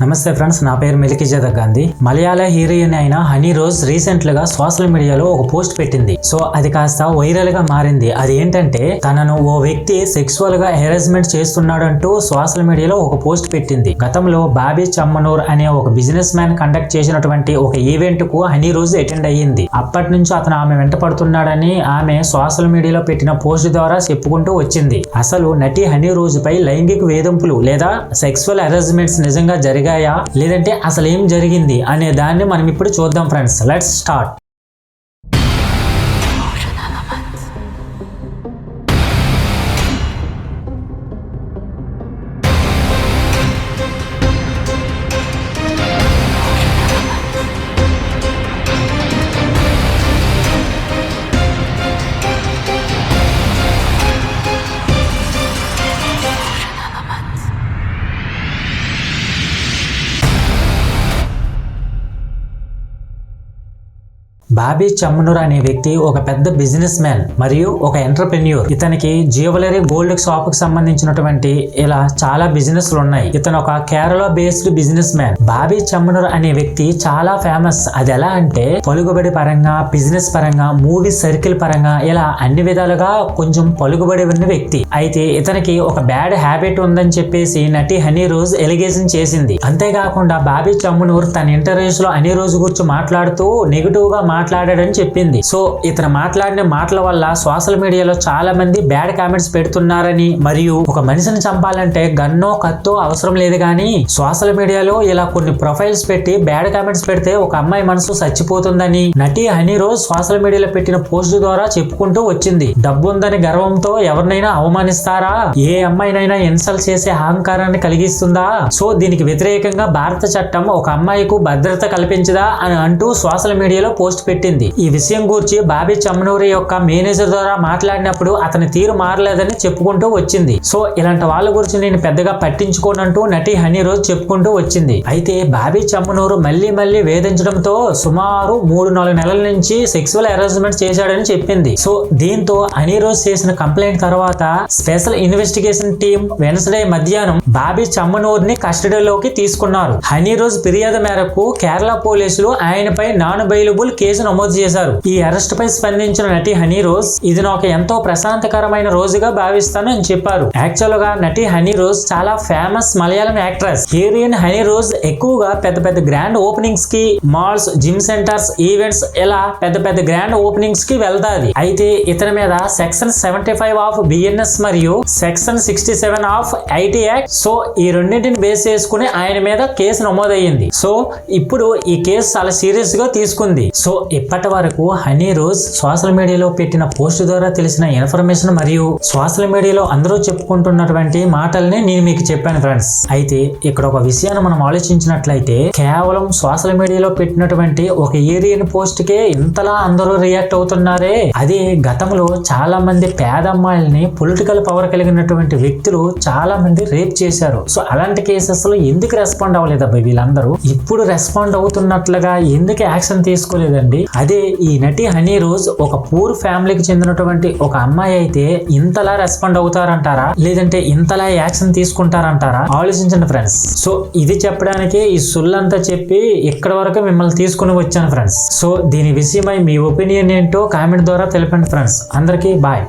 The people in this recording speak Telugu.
నమస్తే ఫ్రెండ్స్, నా పేరు మెలికిజేద గాంధీ. మలయాళ హీరోయిన్ అయిన హనీ రోజ్ రీసెంట్ గా సోషల్ మీడియాలో ఒక పోస్ట్ పెట్టింది. సో అది కాస్త వైరల్ గా మారింది. అది ఏంటంటే తనను ఓ వ్యక్తి సెక్సువల్ గా హెరాస్మెంట్ చేస్తున్నాడంటూ సోషల్ మీడియాలో ఒక పోస్ట్ పెట్టింది. గతంలో బాబీ చమ్మనూర్ అనే ఒక బిజినెస్ మ్యాన్ కండక్ట్ చేసినటువంటి ఒక ఈవెంట్ కు హనీ రోజ్ అటెండ్ అయ్యింది. అప్పటి నుంచి అతను ఆమె వెంట పడుతున్నాడని ఆమె సోషల్ మీడియాలో పెట్టిన పోస్ట్ ద్వారా చెప్పుకుంటూ వచ్చింది. అసలు నటి హనీ రోజ్ పై లైంగిక వేధింపులు లేదా సెక్సువల్ హెరాస్మెంట్స్ నిజంగా జరిగాయా లేదంటే అసలు ఏం జరిగింది అనే దాన్ని మనం ఇప్పుడు చూద్దాం friends. Let's start. Boby Chemmanur అనే వ్యక్తి ఒక పెద్ద బిజినెస్ మ్యాన్ మరియు ఒక ఎంటర్ప్రెన్యూర్. ఇతనికి జ్యువెలరీ గోల్డ్ షాప్ కు సంబంధించినటువంటి ఇలా చాలా బిజినెస్లు ఉన్నాయి. ఇతను ఒక Kerala based businessman. Boby Chemmanur అనే వ్యక్తి చాలా ఫేమస్. అది ఎలా అంటే పలుకుబడి పరంగా, బిజినెస్ పరంగా, మూవీ సర్కిల్ పరంగా ఇలా అన్ని విధాలుగా కొంచెం పలుకుబడి ఉన్న వ్యక్తి. అయితే ఇతనికి ఒక బ్యాడ్ హ్యాబిట్ ఉందని చెప్పేసి నటి హనీ రోజ్ ఎలిగేషన్ చేసింది. అంతేకాకుండా బాబీ చమ్మనూర్ తన ఇంటర్వ్యూస్ లో హనీ రోజ్ గురించి మాట్లాడుతూ నెగిటివ్ గా మాట్లాడాడని చెప్పింది. సో ఇతను మాట్లాడిన మాటల వల్ల సోషల్ మీడియాలో చాలా మంది బ్యాడ్ కామెంట్స్ పెడుతున్నారని, మరియు ఒక మనిషిని చంపాలంటే గన్నో కత్తో అవసరం లేదు కానీ సోషల్ మీడియాలో ఇలా కొన్ని ప్రొఫైల్స్ పెట్టి బ్యాడ్ కామెంట్స్ పెడితే ఒక అమ్మాయి మనసు చచ్చిపోతుందని నటి హనీ రోజ్ సోషల్ మీడియాలో పెట్టిన పోస్ట్ ద్వారా చెప్పుకుంటూ వచ్చింది. డబ్బు ఉందని గర్వంతో ఎవరినైనా అవమానిస్తారా? ఏ అమ్మాయినైనా ఇన్సల్ట్ చేసే అహంకారాన్ని కలిగిస్తుందా? సో దీనికి వ్యతిరేకంగా భారత చట్టం ఒక అమ్మాయికు భద్రత కల్పించదా అని అంటూ సోషల్ మీడియాలో పోస్ట్ పెట్టింది. ఈ విషయం గురించి బాబీ చమ్మనూరి యొక్క మేనేజర్ ద్వారా మాట్లాడినప్పుడు అతని తీరు మారలేదని చెప్పుకుంటూ వచ్చింది. సో ఇలాంటి వాళ్ళ గురించి నేను పెద్దగా పట్టించుకోనంటూ నటి హనీ రోజ్ చెప్పుకుంటూ వచ్చింది. అయితే బాబీ చమ్మనూరు మళ్ళీ వేధించడంతో సుమారు 3-4 నెలల నుంచి సెక్సువల్ హెరాస్మెంట్ చేశాడని చెప్పింది. సో దీంతో హనీ రోజ్ చేసిన కంప్లైంట్ తర్వాత స్పెషల్ ఇన్వెస్టిగేషన్ టీమ్ వెన్స్డే మధ్యాహ్నం బాబీ చమ్మనూర్ ని కస్టడీలోకి తీసుకున్నారు. హనీ రోజ్ ఫిర్యాదు మేరకు కేరళ పోలీసులు ఆయనపై నాన్ బెయిలబుల్ కేసు నమోదు చేశారు. ఈ అరెస్ట్ పై స్పందించిన నటి హనీ రోజ్ ఇది నాకు ఎంతో ప్రశాంతకరమైన రోజుగా భావిస్తాను అని చెప్పారు. యాక్చువల్ గా నటి హనీ రోజ్ చాలా famous Malayalam actress. Heroine honey rose ఎక్కువగా పెద్ద గ్రాండ్ ఓపెనింగ్స్ కి, మాల్స్, జిమ్ సెంటర్స్, ఈవెంట్స్ ఇలా పెద్ద గ్రాండ్ ఓపెనింగ్స్ కి వెళ్తాది. అయితే ఇతని మీద సెక్షన్ 75 ఆఫ్ బిఎన్ఎస్ మరియు section 67 of IT act, so ఈ రెండింటిని బేస్ చేసుకుని ఆయన మీద కేసు నమోదయ్యింది. సో ఇప్పుడు ఈ కేసు చాలా సీరియస్ గా తీసుకుంది. సో ఇప్పటి వరకు హనీ రోజ్ సోషల్ మీడియాలో పెట్టిన పోస్ట్ ద్వారా తెలిసిన ఇన్ఫర్మేషన్ మరియు సోషల్ మీడియాలో అందరూ చెప్పుకుంటున్నటువంటి మాటల్ని నేను మీకు చెప్పాను ఫ్రెండ్స్. అయితే ఇక్కడ ఒక విషయాన్ని మనం ఆలోచించినట్లయితే కేవలం సోషల్ మీడియాలో పెట్టినటువంటి ఒక ఏరియన్ పోస్ట్ కే ఇంతలా అందరూ రియాక్ట్ అవుతున్నారే. అది గతంలో చాలా మంది పేద అమ్మాయిల్ని పొలిటికల్ పవర్ కలిగినటువంటి వ్యక్తులు చాలా మంది రేప్ చేశారు. సో అలాంటి కేసెస్ లో ఎందుకు రెస్పాండ్ అవ్వలేదబ్బా వీళ్ళందరూ? ఇప్పుడు రెస్పాండ్ అవుతున్నట్లుగా ఎందుకు యాక్షన్ తీసుకోలేదండి? అదే ఈ నటి హనీ రోజ్ ఒక పూర్ ఫ్యామిలీకి చెందినటువంటి ఒక అమ్మాయి అయితే ఇంతలా రెస్పాండ్ అవుతారంటారా, లేదంటే ఇంతలా యాక్షన్ తీసుకుంటారంటారా? ఆలోచించండి ఫ్రెండ్స్. సో ఇది చెప్పడానికి ఈ సుల్లంతా చెప్పి ఇక్కడ వరకు మిమ్మల్ని తీసుకుని వచ్చాను ఫ్రెండ్స్. సో దీని విషయమై మీ ఒపీనియన్ ఏంటో కామెంట్ ద్వారా తెలపండి ఫ్రెండ్స్. అందరికీ బాయ్.